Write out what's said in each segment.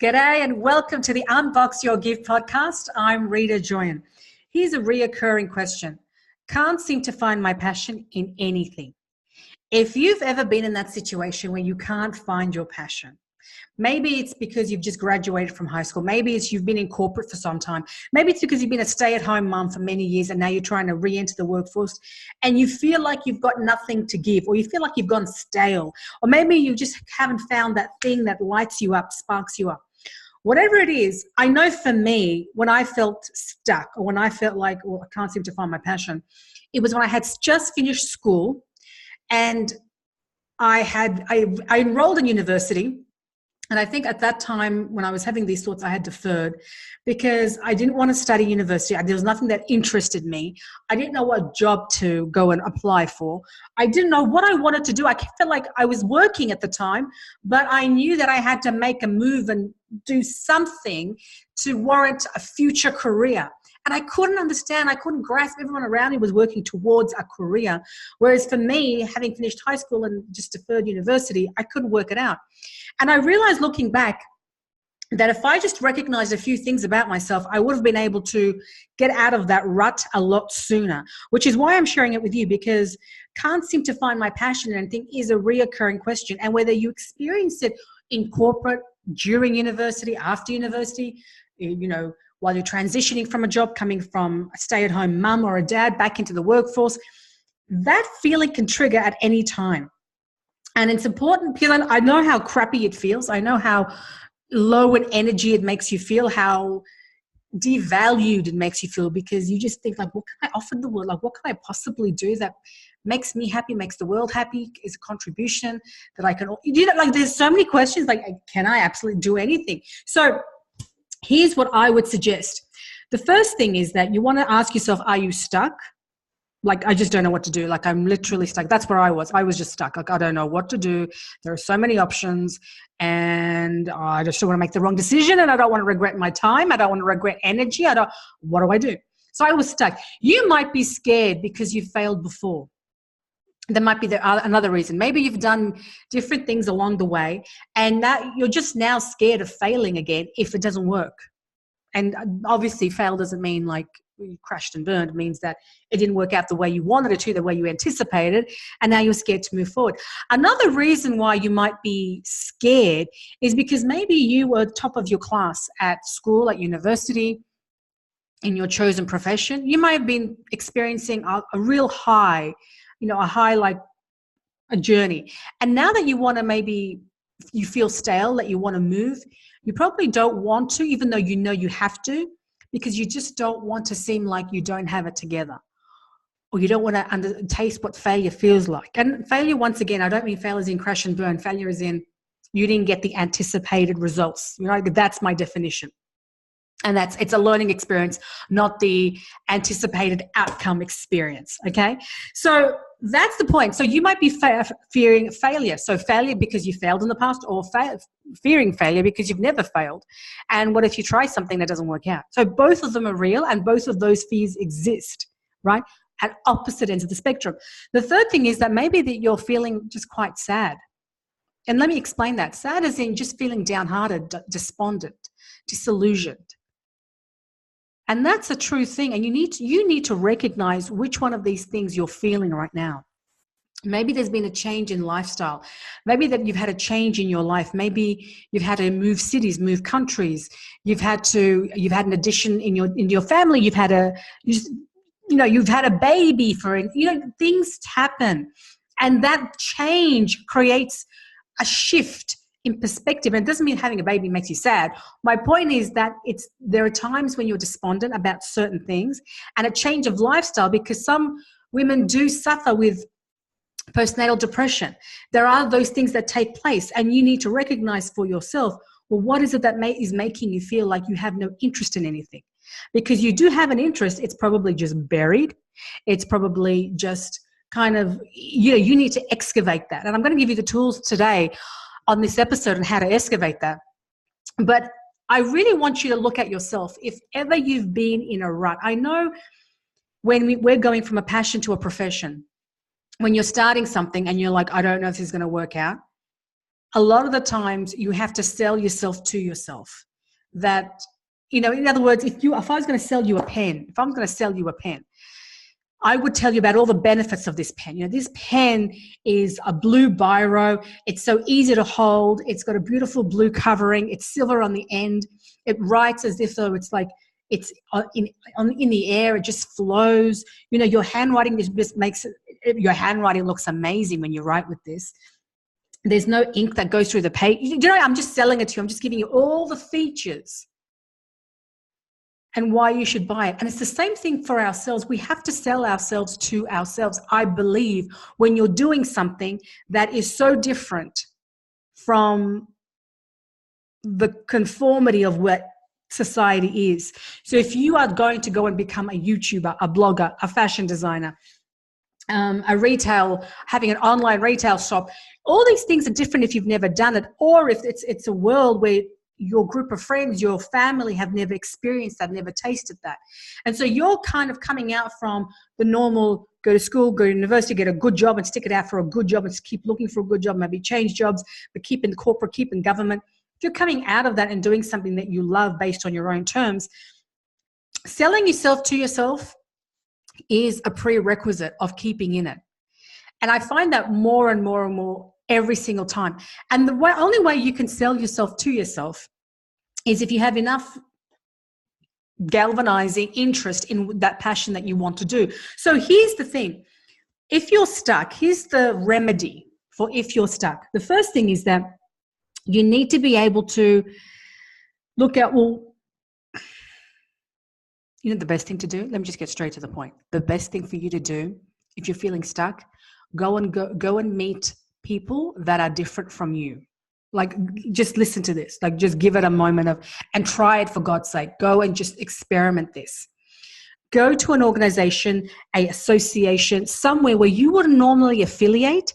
G'day and welcome to the Unbox Your Gift podcast. I'm Rita Joyan. Here's a reoccurring question. Can't seem to find my passion in anything. If you've ever been in that situation where you can't find your passion, maybe it's because you've just graduated from high school. Maybe it's you've been in corporate for some time. Maybe it's because you've been a stay-at-home mum for many years and now you're trying to re-enter the workforce and you feel like you've got nothing to give, or you feel like you've gone stale, or maybe you just haven't found that thing that lights you up, sparks you up. Whatever it is, I know for me, when I felt stuck or when I felt like, well, I can't seem to find my passion, it was when I had just finished school and I enrolled in university. And I think at that time when I was having these thoughts, I had deferred because I didn't want to study university. There was nothing that interested me. I didn't know what job to go and apply for. I didn't know what I wanted to do. I felt like I was working at the time, but I knew that I had to make a move and do something to warrant a future career. And I couldn't understand, I couldn't grasp everyone around me was working towards a career. Whereas for me, having finished high school and just deferred university, I couldn't work it out. And I realized looking back that if I just recognized a few things about myself, I would have been able to get out of that rut a lot sooner, which is why I'm sharing it with you, because can't seem to find my passion in anything is a reoccurring question. And whether you experience it in corporate, during university, after university, while you're transitioning from a job, coming from a stay-at-home mum or a dad back into the workforce, that feeling can trigger at any time. And it's important because I know how crappy it feels. I know how low in energy it makes you feel, how devalued it makes you feel, because you just think like, what can I offer the world? Like, what can I possibly do that makes me happy, makes the world happy, is a contribution that I can, like there's so many questions, like, can I absolutely do anything? So here's what I would suggest. The first thing is that you want to ask yourself, are you stuck? Like, I just don't know what to do. Like, I'm literally stuck. That's where I was. I was just stuck. Like, I don't know what to do. There are so many options and I just don't want to make the wrong decision and I don't want to regret my time. I don't want to regret energy. What do I do? So I was stuck. You might be scared because you failed before. There might be another reason. Maybe you've done different things along the way and that you're just now scared of failing again if it doesn't work. And obviously fail doesn't mean like you crashed and burned. It means that it didn't work out the way you wanted it to, the way you anticipated, and now you're scared to move forward. Another reason why you might be scared is because maybe you were top of your class at school, at university, in your chosen profession. You might have been experiencing a real high, a high like a journey. And now that you want to maybe, you feel stale, that you want to move, you probably don't want to, even though you know you have to, because you just don't want to seem like you don't have it together, or you don't want to taste what failure feels like. And failure, once again, I don't mean failure as in crash and burn. Failure is in you didn't get the anticipated results. That's my definition. And it's a learning experience, not the anticipated outcome experience, okay? So that's the point. So you might be fearing failure. So failure because you failed in the past, or fearing failure because you've never failed. And what if you try something that doesn't work out? So both of them are real and both of those fears exist, right? At opposite ends of the spectrum. The third thing is that maybe that you're feeling just quite sad. And let me explain that. Sad is in just feeling downhearted, despondent, disillusioned. And that's a true thing. And you need to recognize which one of these things you're feeling right now. Maybe there's been a change in lifestyle. Maybe that you've had a change in your life. Maybe you've had to move cities, move countries. You've had an addition in your family. You've had a baby things happen. And that change creates a shift in perspective. And it doesn't mean having a baby makes you sad. My point is that there are times when you're despondent about certain things, and a change of lifestyle, because some women do suffer with postnatal depression. There are those things that take place, and you need to recognize for yourself, well, what is it that is making you feel like you have no interest in anything? Because you do have an interest, it's probably just buried. It's probably just kind of, you need to excavate that. And I'm going to give you the tools today on this episode on how to excavate that. But I really want you to look at yourself. If ever you've been in a rut, I know when we're going from a passion to a profession, when you're starting something and you're like, I don't know if this is going to work out, a lot of the times you have to sell yourself to yourself. That, in other words, if I was going to sell you a pen, I would tell you about all the benefits of this pen. This pen is a blue biro. It's so easy to hold. It's got a beautiful blue covering. It's silver on the end. It writes as if though it's like it's in the air. It just flows. Your handwriting just makes your handwriting looks amazing when you write with this. There's no ink that goes through the page. I'm just selling it to you. I'm just giving you all the features and why you should buy it. And it's the same thing for ourselves. We have to sell ourselves to ourselves. I believe when you're doing something that is so different from the conformity of what society is. So if you are going to go and become a YouTuber, a blogger, a fashion designer, having an online retail shop, all these things are different if you've never done it, or if it's a world where your group of friends, your family have never experienced that, never tasted that. And so you're kind of coming out from the normal, go to school, go to university, get a good job and stick it out for a good job and keep looking for a good job, maybe change jobs, but keep in corporate, keep in government. If you're coming out of that and doing something that you love based on your own terms, selling yourself to yourself is a prerequisite of keeping in it. And I find that more and more and more every single time. And the only way you can sell yourself to yourself is if you have enough galvanizing interest in that passion that you want to do. So here's the thing. If you're stuck, here's the remedy for if you're stuck. The first thing is that you need to be able to look at, the best thing to do? Let me just get straight to the point. The best thing for you to do if you're feeling stuck, go and meet people that are different from you. Like, just listen to this. Like, just give it a moment and try it for God's sake. Go and just experiment this. Go to an organization, an association, somewhere where you wouldn't normally affiliate,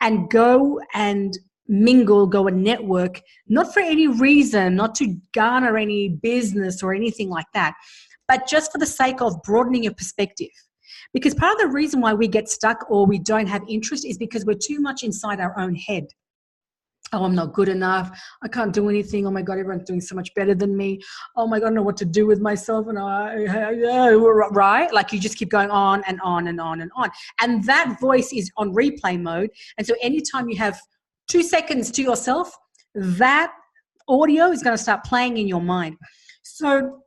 and go and mingle, go and network, not for any reason, not to garner any business or anything like that, but just for the sake of broadening your perspective. Because part of the reason why we get stuck or we don't have interest is because we're too much inside our own head. Oh, I'm not good enough. I can't do anything. Oh my God, everyone's doing so much better than me. Oh my God, I don't know what to do with myself. And right? Like, you just keep going on and on and on and on. And that voice is on replay mode. And so anytime you have 2 seconds to yourself, that audio is going to start playing in your mind. So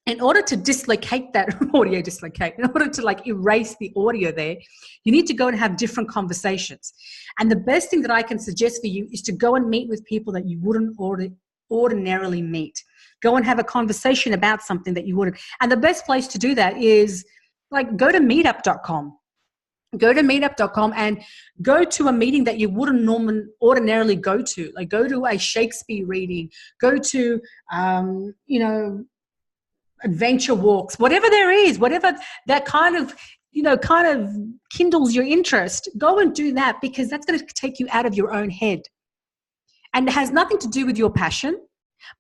in order to dislocate that in order to erase the audio there, you need to go and have different conversations. And the best thing that I can suggest for you is to go and meet with people that you wouldn't ordinarily meet. Go and have a conversation about something that you wouldn't. And the best place to do that is go to meetup.com. Go to meetup.com and go to a meeting that you wouldn't ordinarily go to. Like, go to a Shakespeare reading, go to, adventure walks, whatever there is, whatever that kind of kindles your interest. Go and do that, because that's going to take you out of your own head. And it has nothing to do with your passion,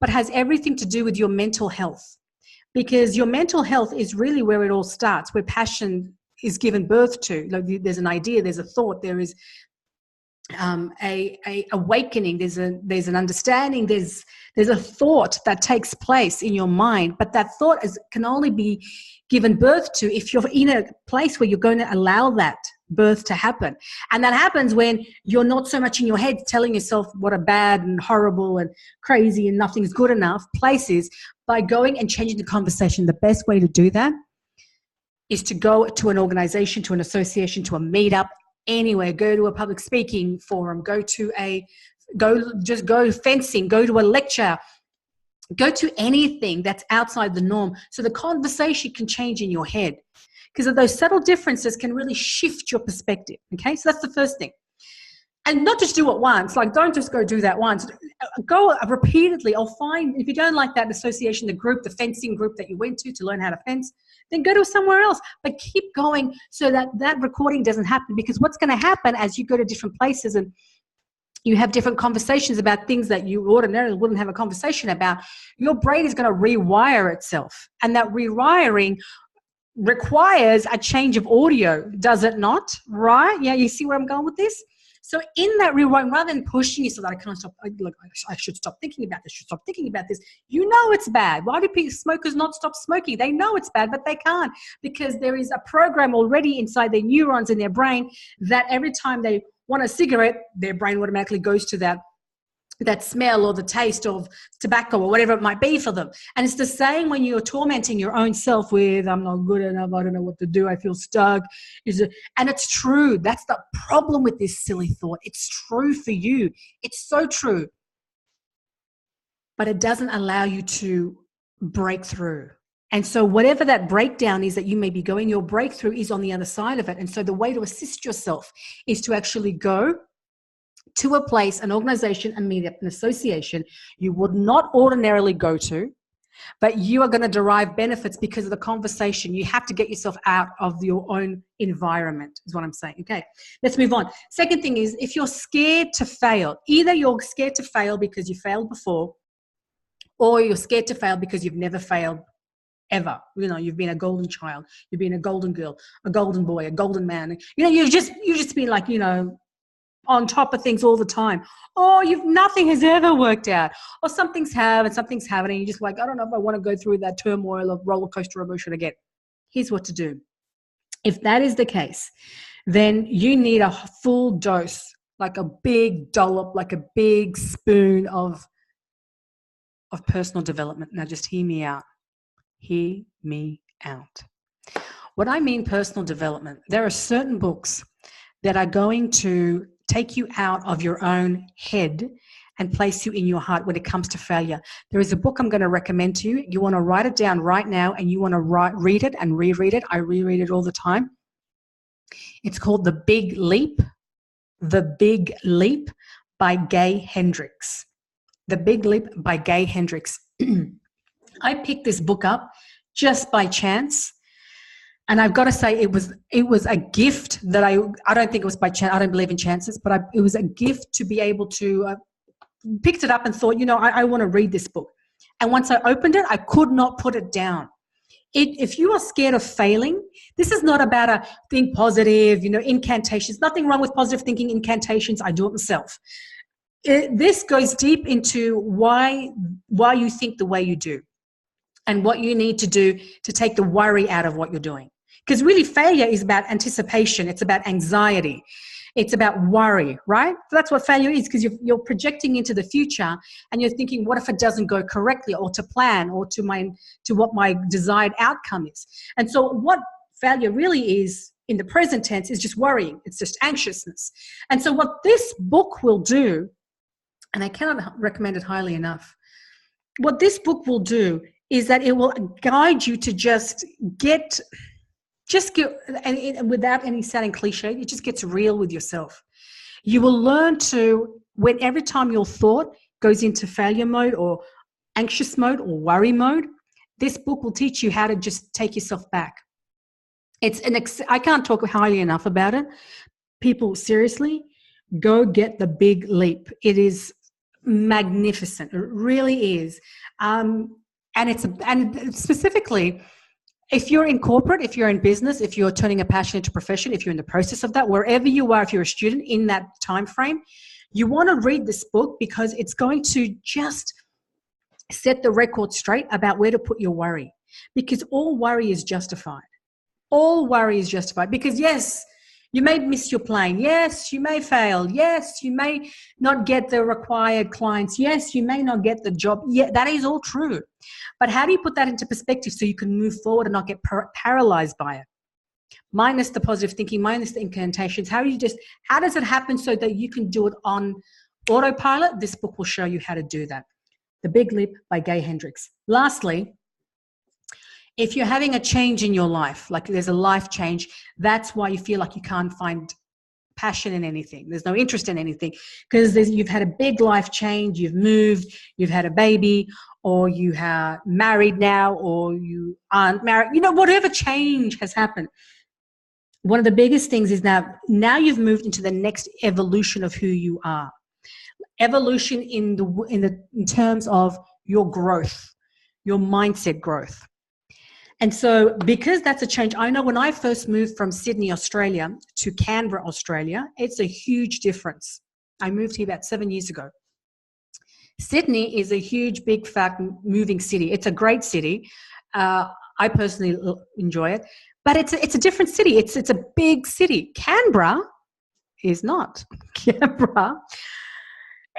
but has everything to do with your mental health. Because your mental health is really where it all starts, where passion is given birth to. Like, there's an idea, there's a thought, there is a awakening, there's an understanding, there's a thought that takes place in your mind, but that thought can only be given birth to if you're in a place where you're going to allow that birth to happen. And that happens when you're not so much in your head telling yourself what a bad and horrible and crazy and nothing's good enough place is. By going and changing the conversation, the best way to do that is to go to an organization, to an association, to a meetup, anywhere. Go to a public speaking forum, go fencing, go to a lecture, go to anything that's outside the norm, so the conversation can change in your head, because those subtle differences can really shift your perspective. Okay, so that's the first thing. And not just do it once. Like, don't just go do that once. Go repeatedly, or find, if you don't like that association, the group, the fencing group that you went to learn how to fence, then go to somewhere else. But keep going so that recording doesn't happen. Because what's going to happen as you go to different places and you have different conversations about things that you ordinarily wouldn't have a conversation about, your brain is going to rewire itself. And that rewiring requires a change of audio, does it not? Right? Yeah, you see where I'm going with this? So in that rewriting, rather than pushing yourself that I can't stop, I should stop thinking about this, should stop thinking about this. You know it's bad. Why do smokers not stop smoking? They know it's bad, but they can't, because there is a program already inside their neurons in their brain that every time they want a cigarette, their brain automatically goes to that smell or the taste of tobacco or whatever it might be for them. And it's the same when you're tormenting your own self with, I'm not good enough, I don't know what to do, I feel stuck. And it's true. That's the problem with this silly thought. It's true for you. It's so true. But it doesn't allow you to break through. And so whatever that breakdown is that you may be going, your breakthrough is on the other side of it. And so the way to assist yourself is to actually go to a place, an organization, a meetup, an association you would not ordinarily go to, but you are going to derive benefits because of the conversation. You have to get yourself out of your own environment, is what I'm saying. Okay, let's move on. Second thing is, if you're scared to fail, either you're scared to fail because you failed before, or you're scared to fail because you've never failed ever. You know, you've been a golden child, you've been a golden girl, a golden boy, a golden man. You know, you've just been like, you know, on top of things all the time. Or nothing has ever worked out. Or some things have and some things haven't. And you're just like, I don't know if I want to go through that turmoil of roller coaster emotion again. Here's what to do. If that is the case, then you need a full dose, like a big dollop, like a big spoon of personal development. Now just hear me out. Hear me out. What I mean personal development, there are certain books that are going to take you out of your own head and place you in your heart when it comes to failure. There is a book I'm going to recommend to you. You want to write it down right now and you want to read it and reread it. I reread it all the time. It's called The Big Leap. The Big Leap by Gay Hendricks. The Big Leap by Gay Hendricks. I picked this book up just by chance. And I've got to say, it was a gift that I don't think it was by chance. I don't believe in chances, but it was a gift to be able to picked it up and thought, you know, I want to read this book. And once I opened it, I could not put it down. If you are scared of failing, this is not about a think positive, you know, incantations. Nothing wrong with positive thinking, incantations. I do it myself. This goes deep into why you think the way you do and what you need to do to take the worry out of what you're doing. Because really failure is about anticipation. It's about anxiety. It's about worry, right? That's what failure is, because you're projecting into the future and you're thinking, what if it doesn't go correctly or to plan or to what my desired outcome is? And so what failure really is in the present tense is just worrying. It's just anxiousness. And so what this book will do, and I cannot recommend it highly enough, what this book will do is that it will guide you to just get, and without any sounding cliche, it just gets real with yourself. You will learn to, when every time your thought goes into failure mode or anxious mode or worry mode, this book will teach you how to just take yourself back. I can't talk highly enough about it. People, seriously, go get The Big Leap. It is magnificent. It really is. And specifically, if you're in corporate, if you're in business, if you're turning a passion into profession, if you're in the process of that, wherever you are, if you're a student in that time frame, you want to read this book because it's going to just set the record straight about where to put your worry. Because all worry is justified. All worry is justified. Because yes, you may miss your plane. Yes, you may fail. Yes, you may not get the required clients. Yes, you may not get the job. Yeah, that is all true. But how do you put that into perspective so you can move forward and not get paralyzed by it? Minus the positive thinking, minus the incantations. How does it happen so that you can do it on autopilot? This book will show you how to do that. The Big Leap by Gay Hendricks. Lastly, if you're having a change in your life, like there's a life change, that's why you feel like you can't find passion in anything. There's no interest in anything because you've had a big life change, you've moved, you've had a baby, or you are married now, or you aren't married, you know, whatever change has happened. One of the biggest things is now you've moved into the next evolution of who you are. Evolution in terms of your growth, your mindset growth. And so because that's a change, I know when I first moved from Sydney, Australia to Canberra, Australia, it's a huge difference. I moved here about 7 years ago. Sydney is a huge, big, fat moving city. It's a great city. I personally enjoy it, but it's a different city. It's a big city. Canberra is not. Canberra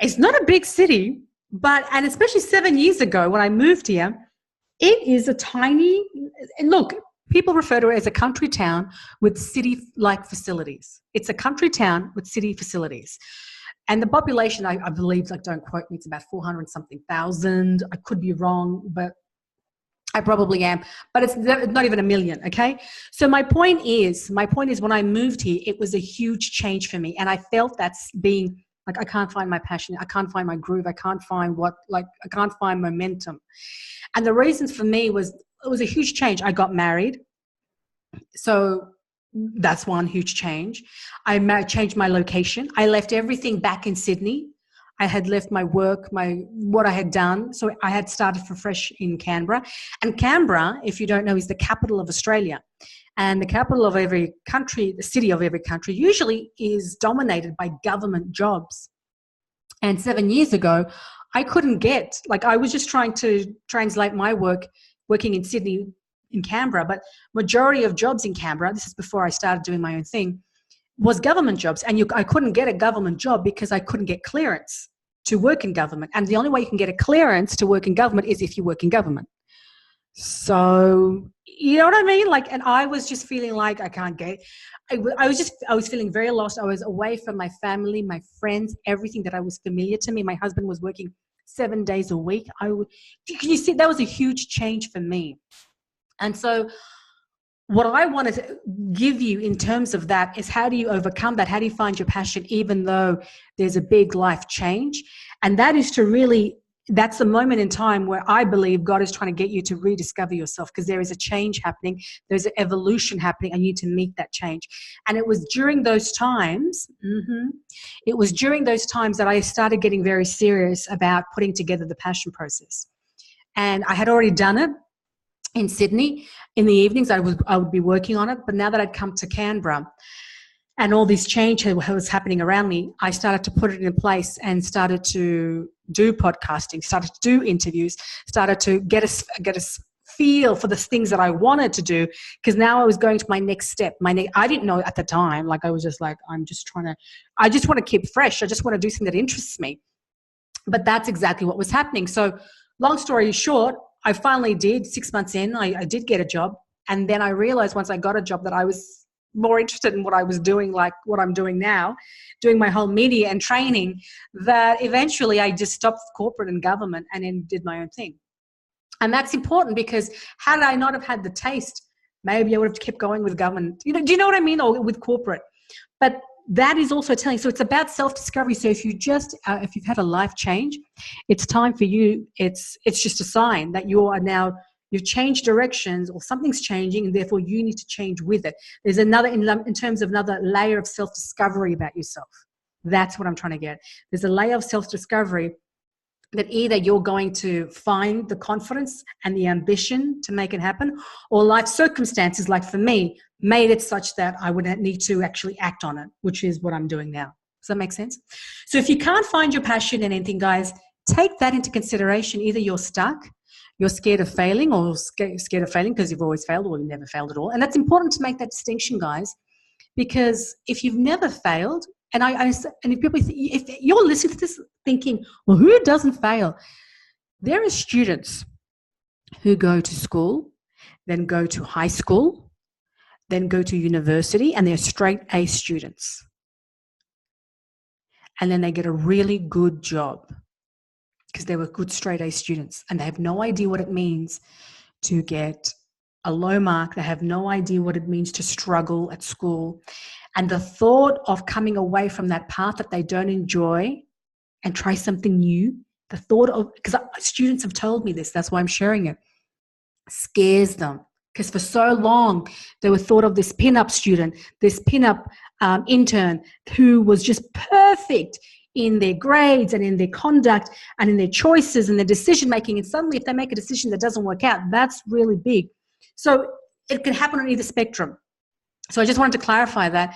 is not a big city, and especially 7 years ago when I moved here, it is a tiny, and look, people refer to it as a country town with city-like facilities. It's a country town with city facilities. And the population, I believe, like, don't quote me, it's about 400 something thousand. I could be wrong, but I probably am. But it's not even a million, okay? So my point is when I moved here, it was a huge change for me. And I felt that's being, like, I can't find my passion. I can't find my groove. I can't find I can't find momentum. And the reasons for me was, it was a huge change. I got married. So that's one huge change. I changed my location. I left everything back in Sydney. I had left my work, what I had done. So I had started for fresh in Canberra. And Canberra, if you don't know, is the capital of Australia. And the capital of every country, the city of every country, usually is dominated by government jobs. And 7 years ago, I couldn't get, like, I was just trying to translate my work, working in Sydney, in Canberra, but majority of jobs in Canberra, this is before I started doing my own thing, was government jobs. And I couldn't get a government job because I couldn't get clearance to work in government. And the only way you can get a clearance to work in government is if you work in government. So, you know what I mean? Like, and I was just feeling like I can't get, I was feeling very lost. I was away from my family, my friends, everything that I was familiar to me. My husband was working 7 days a week. Can you see, that was a huge change for me. And so what I wanted to give you in terms of that is, how do you overcome that? How do you find your passion even though there's a big life change? And that is to really, that's the moment in time where I believe God is trying to get you to rediscover yourself, because there is a change happening. There's an evolution happening, and you need to meet that change. And it was during those times, that I started getting very serious about putting together the passion process. And I had already done it in Sydney. In the evenings, I would be working on it. But now that I'd come to Canberra and all this change was happening around me, I started to put it in place and started to do podcasting, started to do interviews, started to get a feel for the things that I wanted to do, because now I was going to my next step. I didn't know at the time, like, I was just like, I just want to keep fresh. I just want to do something that interests me. But that's exactly what was happening. So long story short, I finally did, 6 months in, I did get a job. And then I realized once I got a job that I was more interested in what I was doing, like what I'm doing now, doing my whole media and training, that eventually I just stopped corporate and government and then did my own thing. And that's important, because had I not have had the taste, maybe I would have kept going with government. Do you know what I mean? Or with corporate. But that is also telling. So it's about self-discovery. So if you've had a life change, it's time for you. It's just a sign that you've changed directions, or something's changing, and therefore you need to change with it. There's another, in terms of another layer of self-discovery about yourself. That's what I'm trying to get. There's a layer of self-discovery that either you're going to find the confidence and the ambition to make it happen, or life circumstances, like for me, made it such that I would need to actually act on it, which is what I'm doing now. Does that make sense? So if you can't find your passion in anything, guys, take that into consideration. Either you're stuck, you're scared of failing, or scared of failing because you've always failed, or you've never failed at all. And that's important to make that distinction, guys, because if you've never failed, and if you're listening to this thinking, well, who doesn't fail? There are students who go to school, then go to high school, then go to university, and they're straight A students. And then they get a really good job because they were good straight A students, and they have no idea what it means to get a low mark. They have no idea what it means to struggle at school. And the thought of coming away from that path that they don't enjoy and try something new, the thought of, because students have told me this, that's why I'm sharing it, scares them. Because for so long, they were thought of this pin-up student, this pin-up intern who was just perfect in their grades and in their conduct and in their choices and their decision-making. And suddenly, if they make a decision that doesn't work out, that's really big. So it can happen on either spectrum. So I just wanted to clarify that.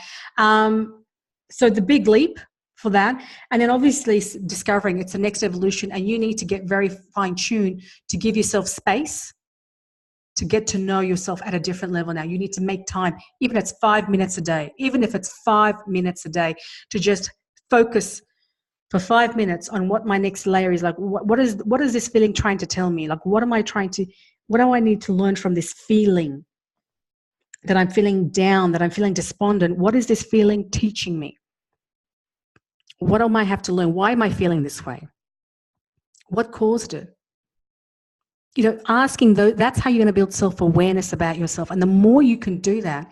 So the big leap for that, and then obviously discovering it's the next evolution, and you need to get very fine-tuned to give yourself space to get to know yourself at a different level now. You need to make time, even if it's 5 minutes a day, even if it's 5 minutes a day, to just focus for 5 minutes on what my next layer is. Like, what is this feeling trying to tell me? Like, what do I need to learn from this feeling that I'm feeling down, that I'm feeling despondent? What is this feeling teaching me? What do I have to learn? Why am I feeling this way? What caused it? Asking those, that's how you're going to build self-awareness about yourself. And the more you can do that,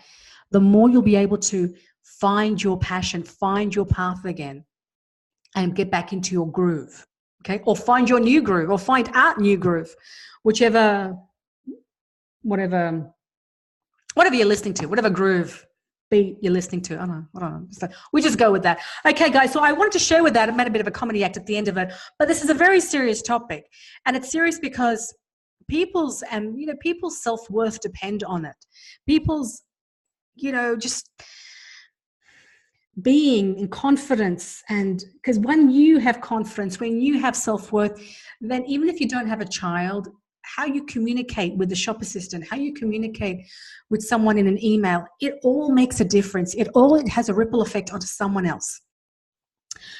the more you'll be able to find your passion, find your path again, and get back into your groove. Okay? Or find your new groove, or find our new groove, whatever you're listening to, whatever groove beat you're listening to. I don't know. So we just go with that. Okay, guys. So I wanted to share with that. I made a bit of a comedy act at the end of it, but this is a very serious topic, and it's serious because people's self-worth depend on it. People's, just being in confidence, and because when you have confidence, when you have self-worth, then even if you don't have a child, how you communicate with the shop assistant, how you communicate with someone in an email, it all makes a difference. It has a ripple effect onto someone else.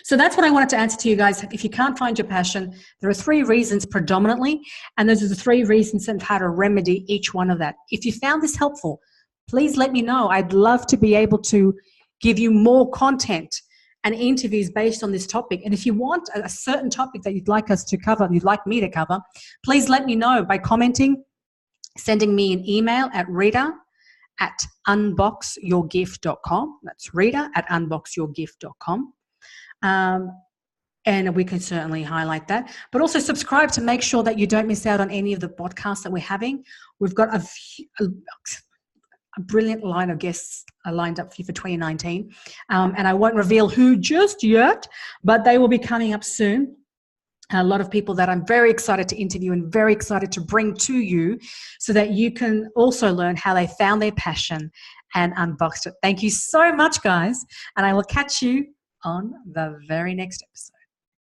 So that's what I wanted to answer to you guys. If you can't find your passion, there are 3 reasons predominantly, and those are the 3 reasons and how to remedy each one of that. If you found this helpful, please let me know. I'd love to be able to give you more content and interviews based on this topic. And if you want a certain topic that you'd like us to cover, you'd like me to cover, please let me know by commenting, sending me an email at rita@unboxyourgift.com. That's rita@unboxyourgift.com. And we can certainly highlight that. But also subscribe to make sure that you don't miss out on any of the podcasts that we're having. We've got a brilliant line of guests lined up for you for 2019. And I won't reveal who just yet, but they will be coming up soon. A lot of people that I'm very excited to interview and very excited to bring to you so that you can also learn how they found their passion and unboxed it. Thank you so much, guys. And I will catch you on the very next episode.